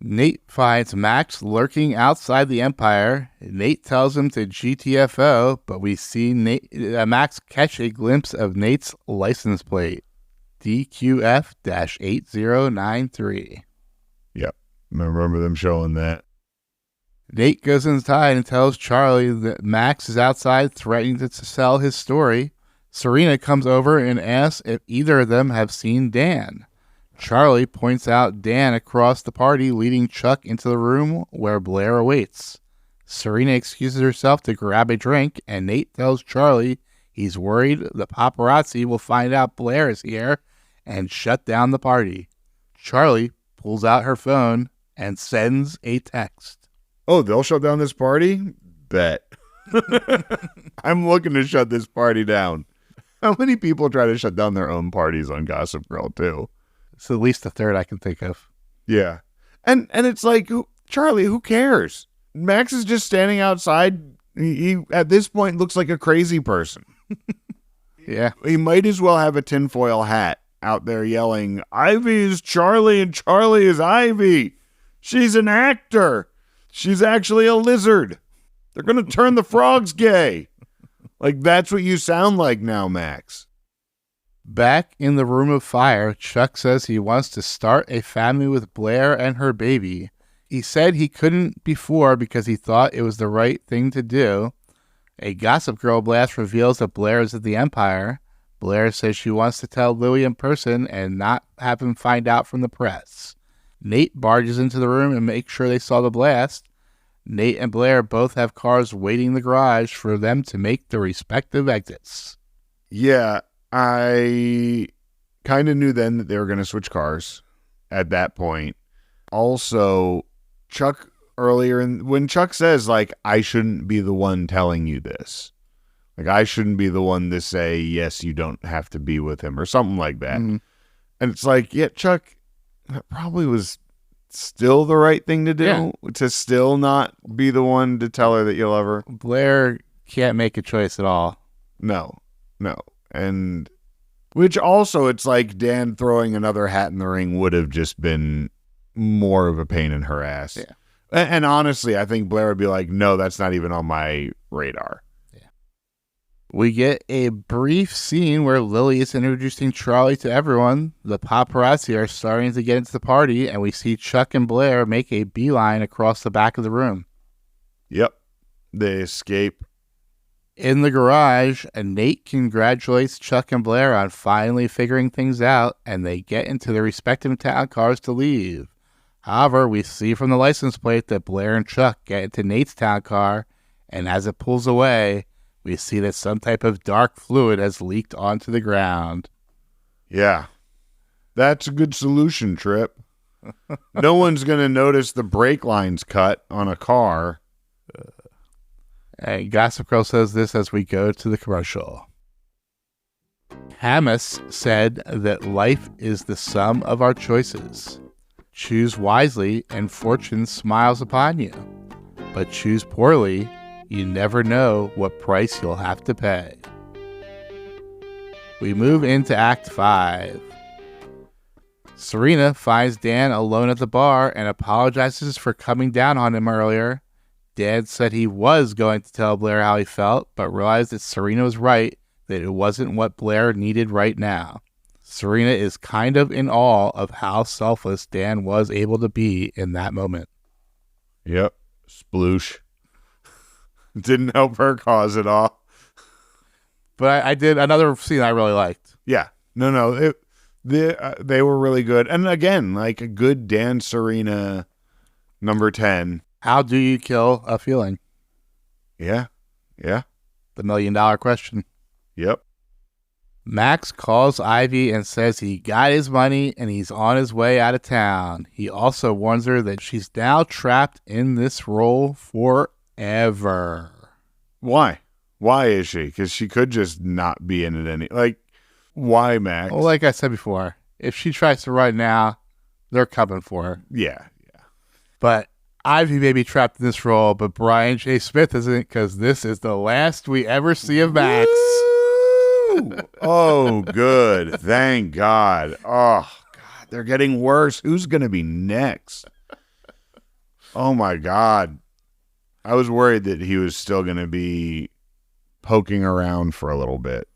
Speaker 1: Nate finds Max lurking outside the Empire. Nate tells him to GTFO, but we see Max catch a glimpse of Nate's license plate, DQF-8093.
Speaker 2: Yep, I remember them showing that.
Speaker 1: Nate goes inside and tells Charlie that Max is outside threatening to sell his story. Serena comes over and asks if either of them have seen Dan. Charlie points out Dan across the party, leading Chuck into the room where Blair awaits. Serena excuses herself to grab a drink, and Nate tells Charlie he's worried the paparazzi will find out Blair is here and shut down the party. Charlie pulls out her phone and sends a text.
Speaker 2: Oh, they'll shut down this party? Bet. I'm looking to shut this party down. How many people try to shut down their own parties on Gossip Girl, too?
Speaker 1: It's at least the third I can think of.
Speaker 2: Yeah. And it's like, Charlie, who cares? Max is just standing outside. He at this point looks like a crazy person.
Speaker 1: Yeah.
Speaker 2: He might as well have a tinfoil hat out there yelling, Ivy is Charlie and Charlie is Ivy. She's an actor. She's actually a lizard. They're going to turn the frogs gay. Like, that's what you sound like now, Max.
Speaker 1: Back in the room of fire, Chuck says he wants to start a family with Blair and her baby. He said he couldn't before because he thought it was the right thing to do. A Gossip Girl blast reveals that Blair is at the Empire. Blair says she wants to tell Louie in person and not have him find out from the press. Nate barges into the room and makes sure they saw the blast. Nate and Blair both have cars waiting in the garage for them to make their respective exits.
Speaker 2: Yeah, I kind of knew then that they were going to switch cars at that point. Also, Chuck earlier, when Chuck says, like, I shouldn't be the one telling you this. Like, I shouldn't be the one to say, yes, you don't have to be with him or something like that. Mm-hmm. And it's like, yeah, Chuck, that probably was still the right thing to do, to still not be the one to tell her that you love her.
Speaker 1: Blair can't make a choice at all.
Speaker 2: No. And which also, it's like Dan throwing another hat in the ring would have just been more of a pain in her ass.
Speaker 1: Yeah.
Speaker 2: And honestly, I think Blair would be like, no, that's not even on my radar.
Speaker 1: Yeah. We get a brief scene where Lily is introducing Charlie to everyone. The paparazzi are starting to get into the party, and we see Chuck and Blair make a beeline across the back of the room.
Speaker 2: Yep. They escape.
Speaker 1: In the garage, Nate congratulates Chuck and Blair on finally figuring things out, and they get into their respective town cars to leave. However, we see from the license plate that Blair and Chuck get into Nate's town car, and as it pulls away, we see that some type of dark fluid has leaked onto the ground.
Speaker 2: Yeah. That's a good solution, Trip. No one's going to notice the brake lines cut on a car.
Speaker 1: And Gossip Girl says this as we go to the commercial. Hamas said that life is the sum of our choices. Choose wisely and fortune smiles upon you. But choose poorly, you never know what price you'll have to pay. We move into Act 5. Serena finds Dan alone at the bar and apologizes for coming down on him earlier. Dan said he was going to tell Blair how he felt, but realized that Serena was right, that it wasn't what Blair needed right now. Serena is kind of in awe of how selfless Dan was able to be in that moment.
Speaker 2: Yep. Sploosh. Didn't help her cause at all.
Speaker 1: But I did another scene I really liked.
Speaker 2: Yeah. No. They were really good. And again, like a good Dan Serena number 10.
Speaker 1: How do you kill a feeling?
Speaker 2: Yeah.
Speaker 1: The $1 million question.
Speaker 2: Yep.
Speaker 1: Max calls Ivy and says he got his money and he's on his way out of town. He also warns her that she's now trapped in this role forever.
Speaker 2: Why? Why is she? Because she could just not be in it why, Max?
Speaker 1: Well, like I said before, if she tries to run now, they're coming for her.
Speaker 2: Yeah.
Speaker 1: But Ivy may be trapped in this role, but Brian J. Smith isn't, because this is the last we ever see of Max.
Speaker 2: Woo! Oh, good. Thank God. Oh, God, they're getting worse. Who's going to be next? Oh, my God. I was worried that he was still going to be poking around for a little bit.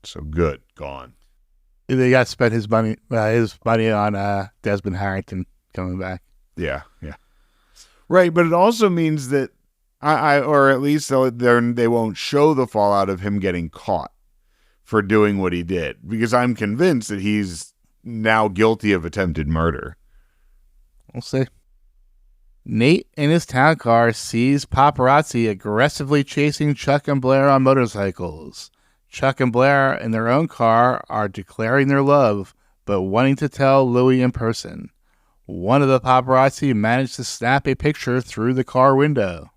Speaker 2: So good. Gone.
Speaker 1: They got to spend his money on Desmond Harrington coming back.
Speaker 2: Yeah. Right, but it also means that or at least they won't show the fallout of him getting caught for doing what he did, because I'm convinced that he's now guilty of attempted murder.
Speaker 1: We'll see. Nate in his town car sees paparazzi aggressively chasing Chuck and Blair on motorcycles. Chuck and Blair in their own car are declaring their love, but wanting to tell Louie in person. One of the paparazzi managed to snap a picture through the car window.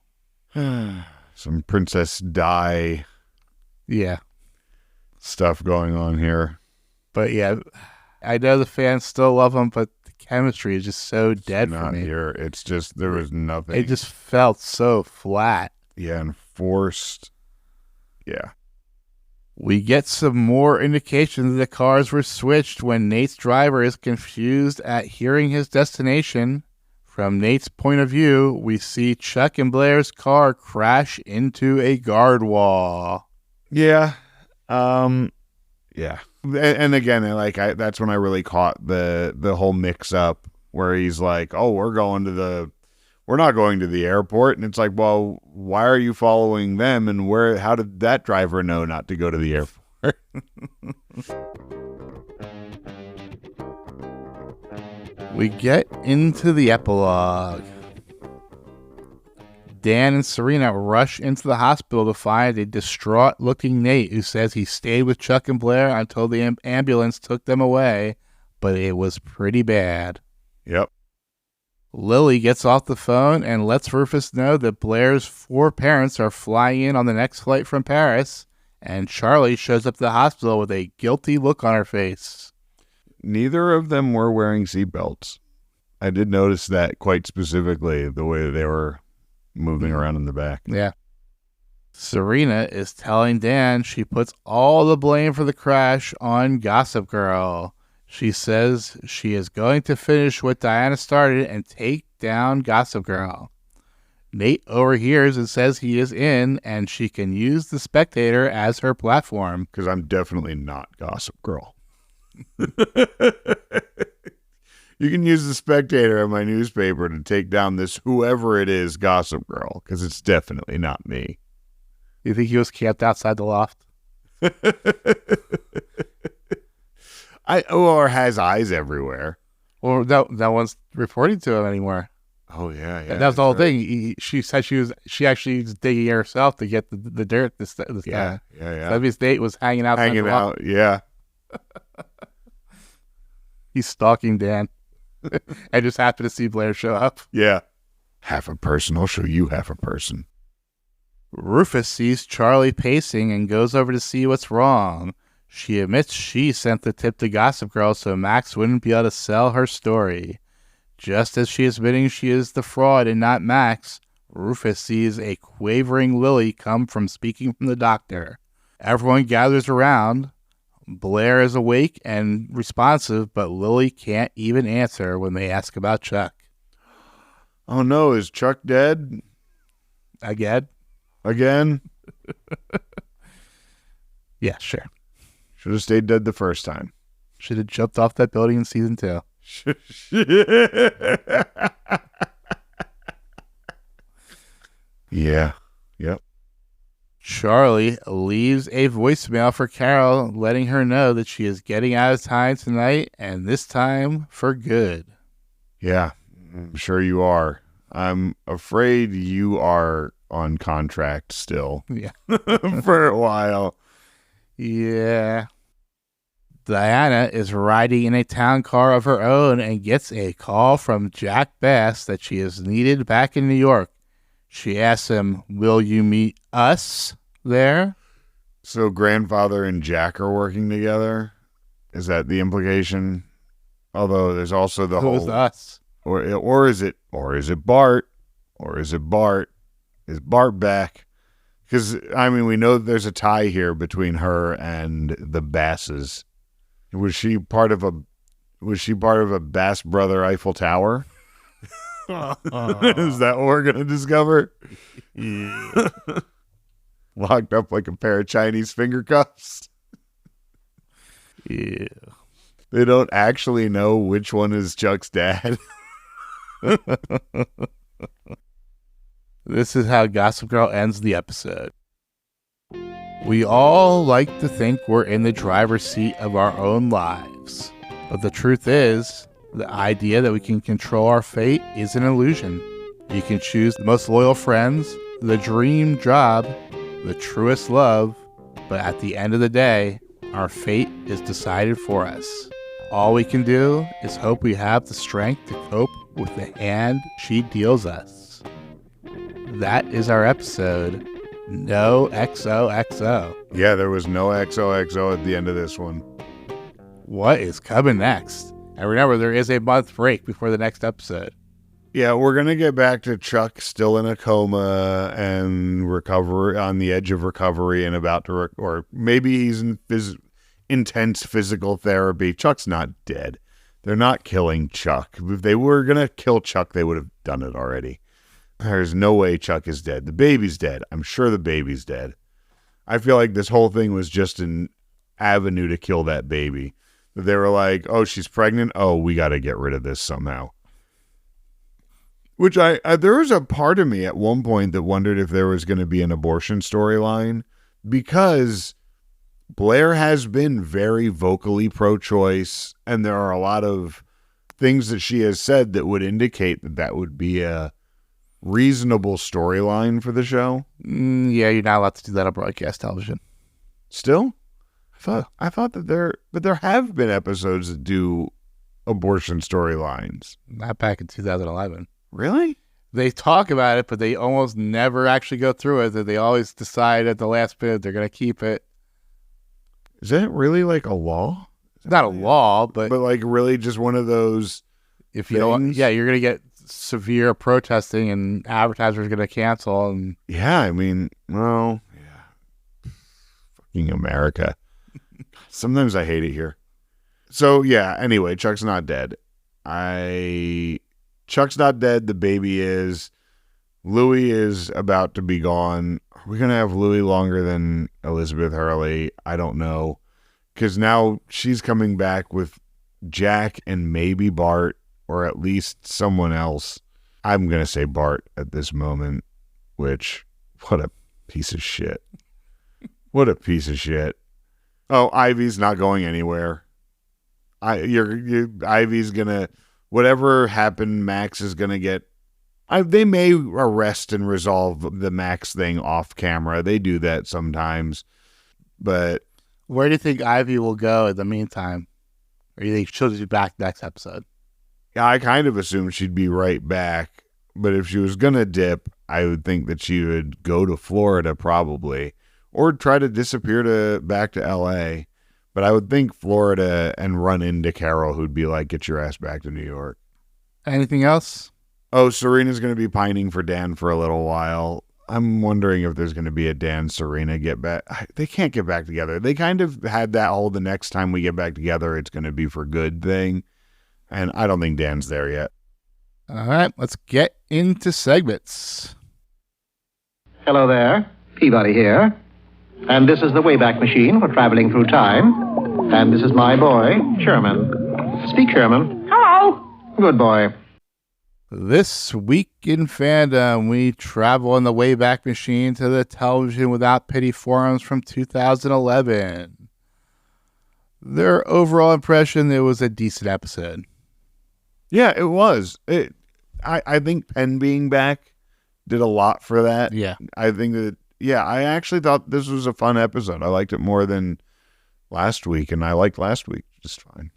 Speaker 2: Some Princess Di stuff going on here.
Speaker 1: But yeah, I know the fans still love him, but the chemistry is just so dead for me.
Speaker 2: Here. It's just, there was nothing.
Speaker 1: It just felt so flat.
Speaker 2: Yeah, and forced. Yeah.
Speaker 1: We get some more indications that the cars were switched when Nate's driver is confused at hearing his destination. From Nate's point of view, we see Chuck and Blair's car crash into a guard wall.
Speaker 2: Yeah. Yeah. And again, that's when I really caught the whole mix up where he's like, "Oh, we're not going to the airport." And it's like, well, why are you following them? And how did that driver know not to go to the airport?
Speaker 1: We get into the epilogue. Dan and Serena rush into the hospital to find a distraught-looking Nate who says he stayed with Chuck and Blair until the ambulance took them away, but it was pretty bad.
Speaker 2: Yep.
Speaker 1: Lily gets off the phone and lets Rufus know that Blair's 4 parents are flying in on the next flight from Paris, and Charlie shows up at the hospital with a guilty look on her face.
Speaker 2: Neither of them were wearing seatbelts. I did notice that quite specifically, the way they were moving around in the back.
Speaker 1: Yeah. Serena is telling Dan she puts all the blame for the crash on Gossip Girl. She says she is going to finish what Diana started and take down Gossip Girl. Nate overhears and says he is in and she can use the Spectator as her platform.
Speaker 2: Because I'm definitely not Gossip Girl. You can use the Spectator in my newspaper to take down this whoever it is Gossip Girl, because it's definitely not me.
Speaker 1: You think he was camped outside the loft?
Speaker 2: Or has eyes everywhere.
Speaker 1: Or no one's reporting to him anymore.
Speaker 2: Oh yeah.
Speaker 1: That was the whole thing. She said she actually was digging herself to get the dirt. This guy.
Speaker 2: Yeah.
Speaker 1: So his Nate was hanging out.
Speaker 2: Yeah.
Speaker 1: He's stalking Dan. I just happened to see Blair show up.
Speaker 2: Yeah. Half a person. I'll show you half a person.
Speaker 1: Rufus sees Charlie pacing and goes over to see what's wrong. She admits she sent the tip to Gossip Girl so Max wouldn't be able to sell her story. Just as she is admitting she is the fraud and not Max, Rufus sees a quavering Lily come from speaking from the doctor. Everyone gathers around. Blair is awake and responsive, but Lily can't even answer when they ask about Chuck.
Speaker 2: Oh no, is Chuck dead?
Speaker 1: Again? Yeah, sure.
Speaker 2: Should have stayed dead the first time.
Speaker 1: Should have jumped off that building in season 2.
Speaker 2: Yeah. Yep.
Speaker 1: Charlie leaves a voicemail for Carol, letting her know that she is getting out of town tonight, and this time for good.
Speaker 2: Yeah, I'm sure you are. I'm afraid you are on contract still.
Speaker 1: Yeah.
Speaker 2: For a while.
Speaker 1: Yeah. Diana is riding in a town car of her own and gets a call from Jack Bass that she is needed back in New York. She asks him, will you meet us there?
Speaker 2: So grandfather and Jack are working together? Is that the implication? Although there's also the
Speaker 1: Who's
Speaker 2: whole...
Speaker 1: us?
Speaker 2: Or is it Bart? Or is it Bart? Is Bart back? Because, I mean, we know there's a tie here between her and the Basses. Was she part of a Bass brother Eiffel Tower? Is that what we're going to discover?
Speaker 1: Yeah.
Speaker 2: Locked up like a pair of Chinese finger cuffs?
Speaker 1: Yeah.
Speaker 2: They don't actually know which one is Chuck's dad.
Speaker 1: This is how Gossip Girl ends the episode. We all like to think we're in the driver's seat of our own lives. But the truth is, the idea that we can control our fate is an illusion. You can choose the most loyal friends, the dream job, the truest love, but at the end of the day, our fate is decided for us. All we can do is hope we have the strength to cope with the hand she deals us. That is our episode. No XOXO.
Speaker 2: Yeah, there was no XOXO at the end of this one.
Speaker 1: What is coming next? And remember, there is a month break before the next episode.
Speaker 2: Yeah, we're going to get back to Chuck still in a coma and on the edge of recovery and about to, or maybe he's in intense physical therapy. Chuck's not dead. They're not killing Chuck. If they were going to kill Chuck, they would have done it already. There's no way Chuck is dead. The baby's dead. I'm sure the baby's dead. I feel like this whole thing was just an avenue to kill that baby. They were like, oh, she's pregnant. Oh, we got to get rid of this somehow. Which there was a part of me at one point that wondered if there was going to be an abortion storyline, because Blair has been very vocally pro-choice, and there are a lot of things that she has said that would indicate that that would be a reasonable storyline for the show.
Speaker 1: Yeah, you're not allowed to do that on broadcast television.
Speaker 2: Still? I thought that there have been episodes that do abortion storylines.
Speaker 1: Not back in 2011.
Speaker 2: Really?
Speaker 1: They talk about it, but they almost never actually go through it. They always decide at the last minute they're going to keep it.
Speaker 2: Is that really like a law?
Speaker 1: Not a law, but
Speaker 2: like really just one of those
Speaker 1: if you don't, yeah, you're going to get severe protesting and advertisers are going to cancel. And
Speaker 2: yeah, I mean, well, yeah. Fucking America. Sometimes I hate it here. So yeah, anyway, Chuck's not dead. Chuck's not dead. The baby is. Louis is about to be gone. Are we going to have Louis longer than Elizabeth Hurley? I don't know. Because now she's coming back with Jack and maybe Bart, or at least someone else. I'm going to say Bart at this moment, which, what a piece of shit. What a piece of shit. Oh, Ivy's not going anywhere. Ivy's going to... Whatever happened, Max is going to get... they may arrest and resolve the Max thing off camera. They do that sometimes. But...
Speaker 1: where do you think Ivy will go in the meantime? Or do you think she'll be back next episode?
Speaker 2: Yeah, I kind of assumed she'd be right back. But if she was going to dip, I would think that she would go to Florida probably. Or try to disappear back to L.A., but I would think Florida and run into Carol, who'd be like, get your ass back to New York.
Speaker 1: Anything else?
Speaker 2: Oh, Serena's going to be pining for Dan for a little while. I'm wondering if there's going to be a Dan-Serena get back. They can't get back together. They kind of had that whole the next time we get back together, it's going to be for good thing. And I don't think Dan's there yet.
Speaker 1: All right, let's get into segments.
Speaker 3: Hello there, Peabody here. And this is the Wayback Machine for traveling through time. And this is my boy, Sherman. Speak, Sherman.
Speaker 4: Hello.
Speaker 3: Good boy.
Speaker 1: This week in fandom, we travel on the Wayback Machine to the Television Without Pity forums from 2011. Their overall impression, it was a decent episode.
Speaker 2: Yeah, it was. I think Penn being back did a lot for that.
Speaker 1: Yeah.
Speaker 2: I think that, I actually thought this was a fun episode. I liked it more than last week, and I liked last week just fine.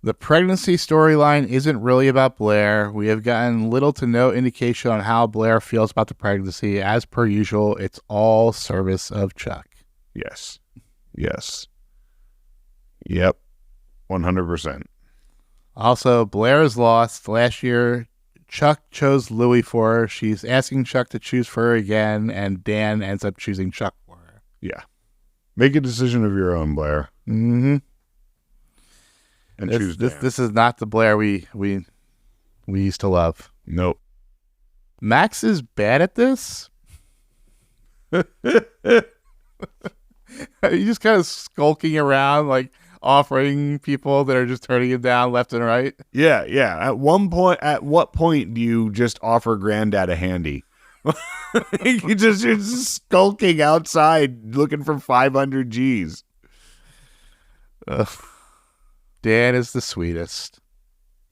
Speaker 1: The pregnancy storyline isn't really about Blair. We have gotten little to no indication on how Blair feels about the pregnancy. As per usual, it's all service of Chuck.
Speaker 2: Yes. Yep. 100%.
Speaker 1: Also, Blair is lost. Last year, Chuck chose Louie for her. She's asking Chuck to choose for her again, and Dan ends up choosing Chuck for her.
Speaker 2: Yeah. Make a decision of your own, Blair.
Speaker 1: Mm-hmm.
Speaker 2: And choose Dan.
Speaker 1: This is not the Blair we used to love.
Speaker 2: Nope.
Speaker 1: Max is bad at this. He's just kind of skulking around, like offering people that are just turning him down left and right.
Speaker 2: Yeah. At what point do you just offer Granddad a handy? You're just skulking outside looking for 500 G's.
Speaker 1: Dan is the sweetest.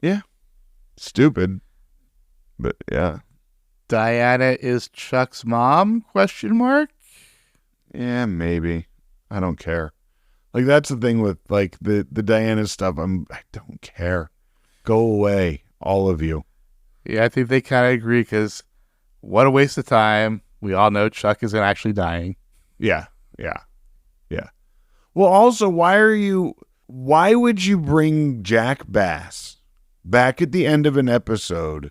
Speaker 2: Yeah. Stupid. But yeah.
Speaker 1: Diana is Chuck's mom? ?
Speaker 2: Yeah, maybe. I don't care. Like, that's the thing with like the Diana stuff. I don't care. Go away, all of you.
Speaker 1: Yeah, I think they kind of agree because what a waste of time. We all know Chuck isn't actually dying.
Speaker 2: Yeah. Well, also, why would you bring Jack Bass back at the end of an episode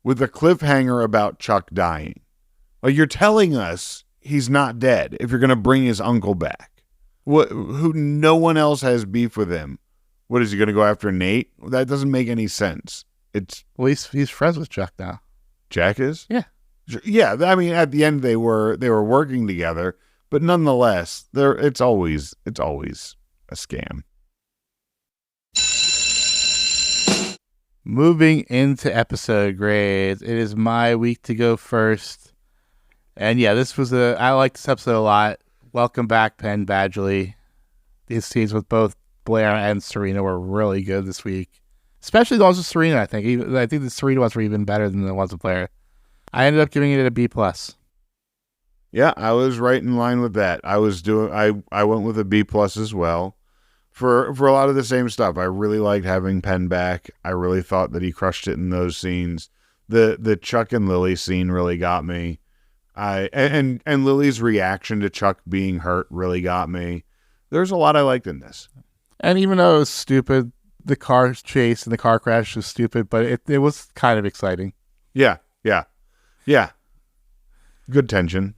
Speaker 2: with a cliffhanger about Chuck dying? Like, you're telling us he's not dead if you're going to bring his uncle back. Who no one else has beef with him. What is he going to go after Nate? That doesn't make any sense.
Speaker 1: Well, he's friends with Chuck now.
Speaker 2: Jack is?
Speaker 1: Yeah.
Speaker 2: Yeah, I mean, at the end they were working together, but nonetheless, it's always a scam.
Speaker 1: Moving into episode grades, it is my week to go first. And yeah, I like this episode a lot. Welcome back, Penn Badgley. These scenes with both Blair and Serena were really good this week. Especially the ones with Serena, I think. I think the Serena ones were even better than the ones with Blair. I ended up giving it a B+.
Speaker 2: Yeah, I was right in line with that. I went with a B+ as well. For a lot of the same stuff. I really liked having Penn back. I really thought that he crushed it in those scenes. The Chuck and Lily scene really got me. And Lily's reaction to Chuck being hurt really got me. There's a lot I liked in this.
Speaker 1: And even though it was stupid, the car chase and the car crash was stupid, but it was kind of exciting.
Speaker 2: Yeah. Good tension.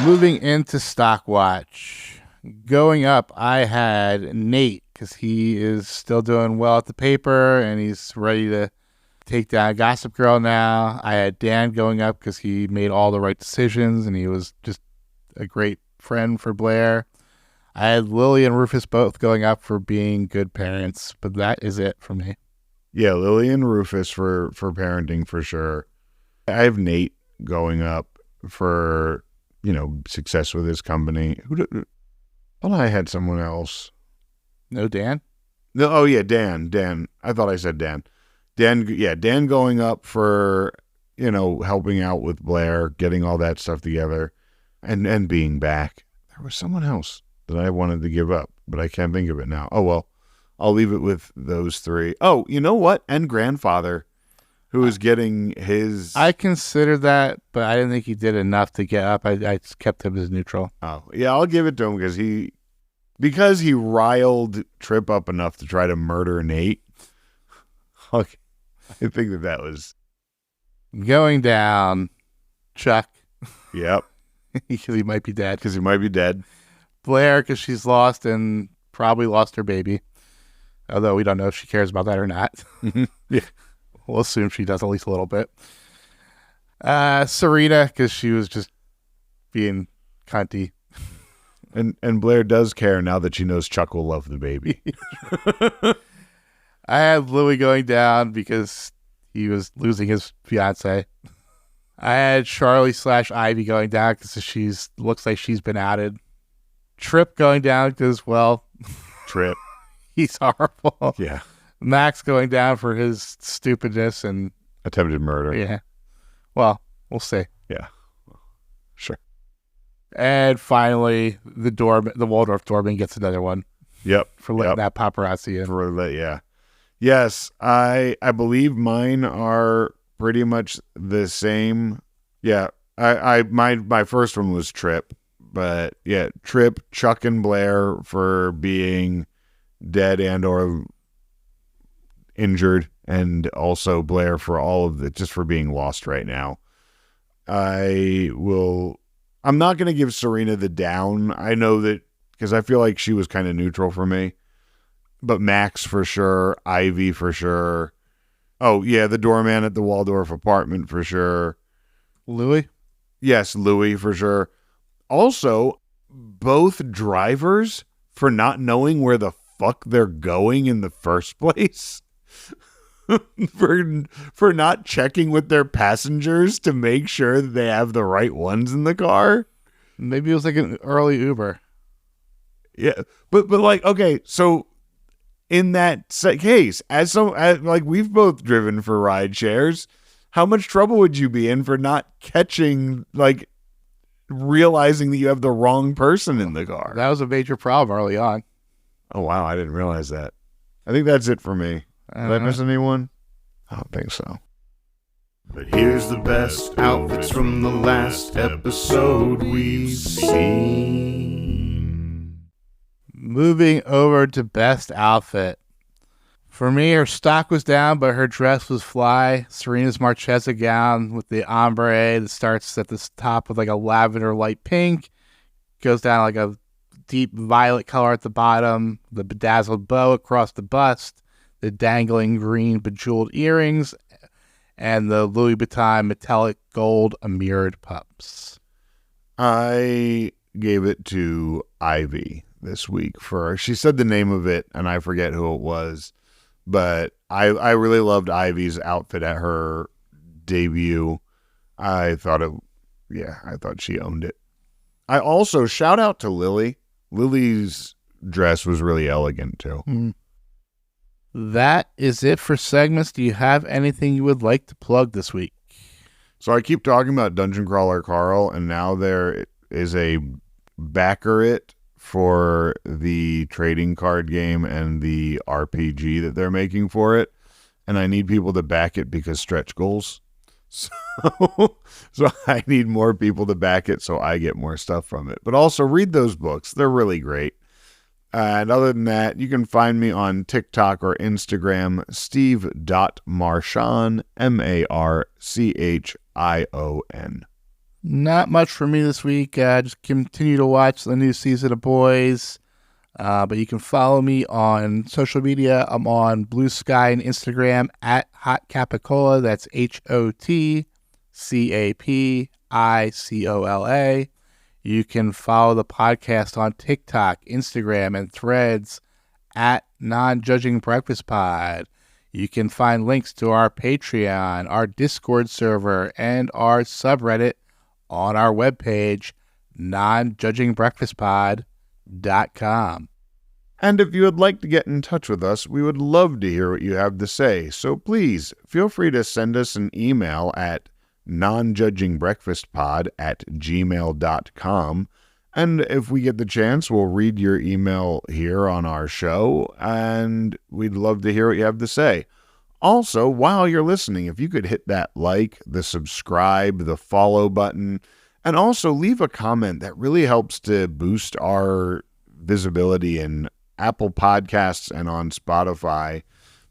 Speaker 1: Moving into Stock Watch. Going up, I had Nate because he is still doing well at the paper and he's ready to take down Gossip Girl now. I had Dan going up because he made all the right decisions and he was just a great friend for Blair. I had Lily and Rufus both going up for being good parents, but that is it for me.
Speaker 2: Yeah, Lily and Rufus for parenting for sure. I have Nate going up for, success with his company. I had someone else.
Speaker 1: No, Dan?
Speaker 2: No, oh yeah, Dan. I thought I said Dan. Dan going up for, helping out with Blair, getting all that stuff together, and being back. There was someone else that I wanted to give up, but I can't think of it now. Oh, well, I'll leave it with those three. Oh, you know what? And Grandfather, who is getting his...
Speaker 1: I considered that, but I didn't think he did enough to get up. I just kept him as neutral.
Speaker 2: Oh, yeah, I'll give it to him because he riled Trip up enough to try to murder Nate. Okay. I think that was...
Speaker 1: Going down, Chuck.
Speaker 2: Yep.
Speaker 1: Because he might be dead. Blair, because she's lost and probably lost her baby. Although we don't know if she cares about that or not.
Speaker 2: Yeah.
Speaker 1: We'll assume she does at least a little bit. Serena, because she was just being cunty.
Speaker 2: And Blair does care now that she knows Chuck will love the baby.
Speaker 1: I had Louie going down because he was losing his fiance. I had Charlie/Ivy going down because looks like she's been outed. Trip going down because, well...
Speaker 2: Trip.
Speaker 1: He's horrible.
Speaker 2: Yeah.
Speaker 1: Max going down for his stupidness and
Speaker 2: attempted murder.
Speaker 1: Yeah. Well, we'll see.
Speaker 2: Yeah. Sure.
Speaker 1: And finally, the Waldorf doorman gets another one.
Speaker 2: Yep.
Speaker 1: For letting that paparazzi in.
Speaker 2: Yeah. Yes, I believe mine are pretty much the same. Yeah. My first one was Trip, but yeah, Trip, Chuck and Blair for being dead and or injured, and also Blair for all of it, just for being lost right now. I'm not going to give Serena the down. I know that because I feel like she was kind of neutral for me, but Max for sure, Ivy for sure. Oh yeah, the doorman at the Waldorf apartment for sure.
Speaker 1: Louis?
Speaker 2: Yes, Louis for sure. Also, both drivers for not knowing where the fuck they're going in the first place. for not checking with their passengers to make sure that they have the right ones in the car.
Speaker 1: Maybe it was like an early Uber.
Speaker 2: Yeah, but like, okay, so in that case, as we've both driven for ride shares, how much trouble would you be in for not catching, like, realizing that you have the wrong person in the car?
Speaker 1: That was a major problem early on.
Speaker 2: Oh, wow. I didn't realize that. I think that's it for me. Did I miss anyone? I don't think so.
Speaker 4: But here's the best outfits from the last episode we've seen.
Speaker 1: Moving over to best outfit. For me, her stock was down, but her dress was fly. Serena's Marchesa gown with the ombre that starts at the top with like a lavender light pink, goes down like a deep violet color at the bottom, the bedazzled bow across the bust, the dangling green bejeweled earrings, and the Louis Vuitton metallic gold mirrored pumps.
Speaker 2: I gave it to Ivy this week she said the name of it, and I forget who it was, but I really loved Ivy's outfit at her debut. I thought she owned it. I also shout out to Lily. Lily's dress was really elegant too.
Speaker 1: That is it for segments. Do you have anything you would like to plug this week?
Speaker 2: So I keep talking about Dungeon Crawler Carl, and now there is a backer it for the trading card game and the RPG that they're making for it. And I need people to back it because stretch goals. So I need more people to back it so I get more stuff from it. But also read those books. They're really great. And other than that, you can find me on TikTok or Instagram, steve.marchon, Marchion.
Speaker 1: Not much for me this week. Just continue to watch the new season of Boys. But you can follow me on social media. I'm on Blue Sky and Instagram at Hot Capicola. That's HOTCAPICOLA. You can follow the podcast on TikTok, Instagram, and Threads at Non-Judging Breakfast Pod. You can find links to our Patreon, our Discord server, and our subreddit on our webpage, nonjudgingbreakfastpod.com.
Speaker 2: And if you would like to get in touch with us, we would love to hear what you have to say. So please feel free to send us an email at nonjudgingbreakfastpod@gmail.com. And if we get the chance, we'll read your email here on our show, and we'd love to hear what you have to say. Also, while you're listening, if you could hit that like, the subscribe, the follow button, and also leave a comment, that really helps to boost our visibility in Apple Podcasts and on Spotify.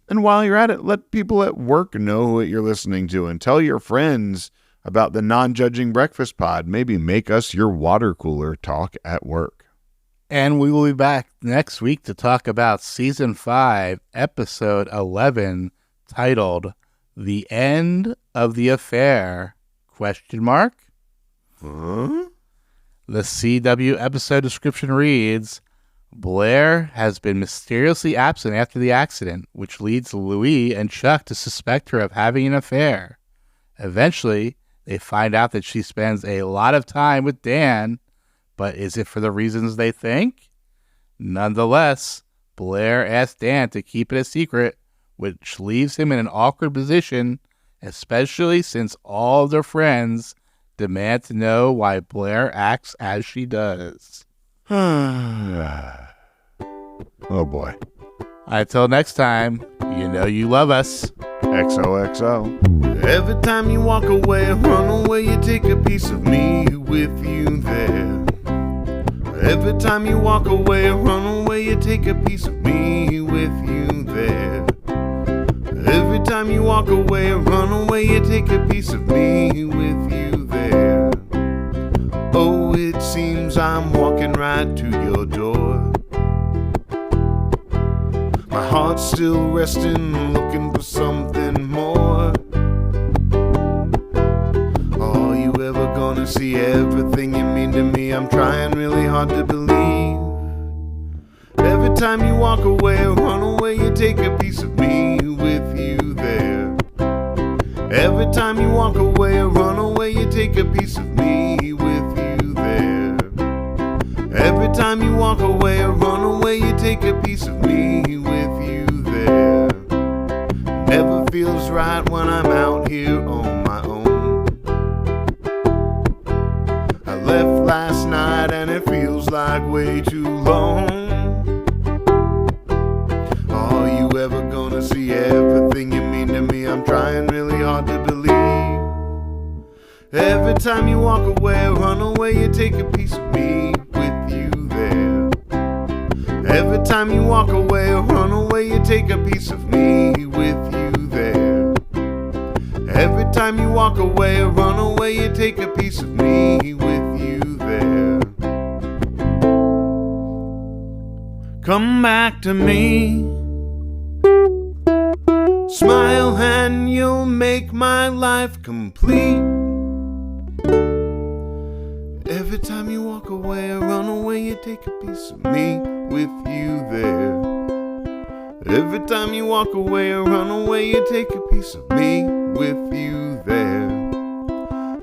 Speaker 2: And while you're at it, let people at work know what you're listening to, and tell your friends about the Non-Judging Breakfast Pod. Maybe make us your water cooler talk at work.
Speaker 1: And we will be back next week to talk about Season 5, Episode 11, titled The End of the Affair? ? The CW episode description reads, Blair has been mysteriously absent after the accident, which leads Louis and Chuck to suspect her of having an affair. Eventually, they find out that she spends a lot of time with Dan, but is it for the reasons they think? Nonetheless, Blair asks Dan to keep it a secret which leaves him in an awkward position, especially since all of their friends demand to know why Blair acts as she does.
Speaker 2: Oh boy.
Speaker 1: Until next time, you know you love us.
Speaker 2: XOXO.
Speaker 4: Every time you walk away, run away, you take a piece of me with you there. Every time you walk away, run away, you take a piece of me with you there. Every time you walk away, run away, you take a piece of me with you there. Oh, it seems I'm walking right to your door. My heart's still resting, looking for something more. Are you ever gonna see everything you mean to me? I'm trying really hard to believe. Every time you walk away, run away, you take a piece of me with you there. Every time you walk away, run away, you take a piece of me with you there. Every time you walk away, run away, you take a piece of me with you there. Never feels right when I'm out here on my own. I left last night and it feels like way too long. Are you ever gonna see everything you mean to me? I'm trying really hard to believe. Every time you walk away, run away, you take a piece of me with you there. Every time you walk away, run away, you take a piece of me with you there. Every time you walk away, run away, you take a piece of me with you there. Come back to me. Smile and you'll make my life complete. Every time you walk away, run away, you take a piece of me with you there. Every time you walk away, run away, you take a piece of me with you there.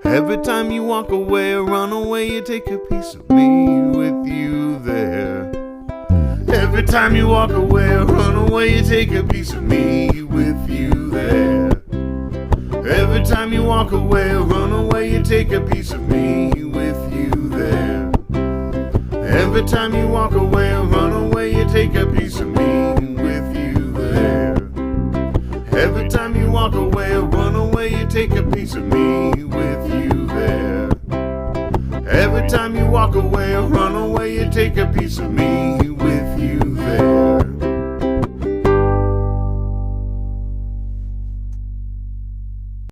Speaker 4: Every time you walk away, run away, you take a piece of me with you there. Every time you walk away, run away, you take a piece of me with you there. Every time you walk away, run away, you take a piece of me with you there. Every time you walk away, run away, you take a piece of me with you there. Every time you walk away, run away, you take a piece of me with you there. Every time you walk away, run away, you take a piece of me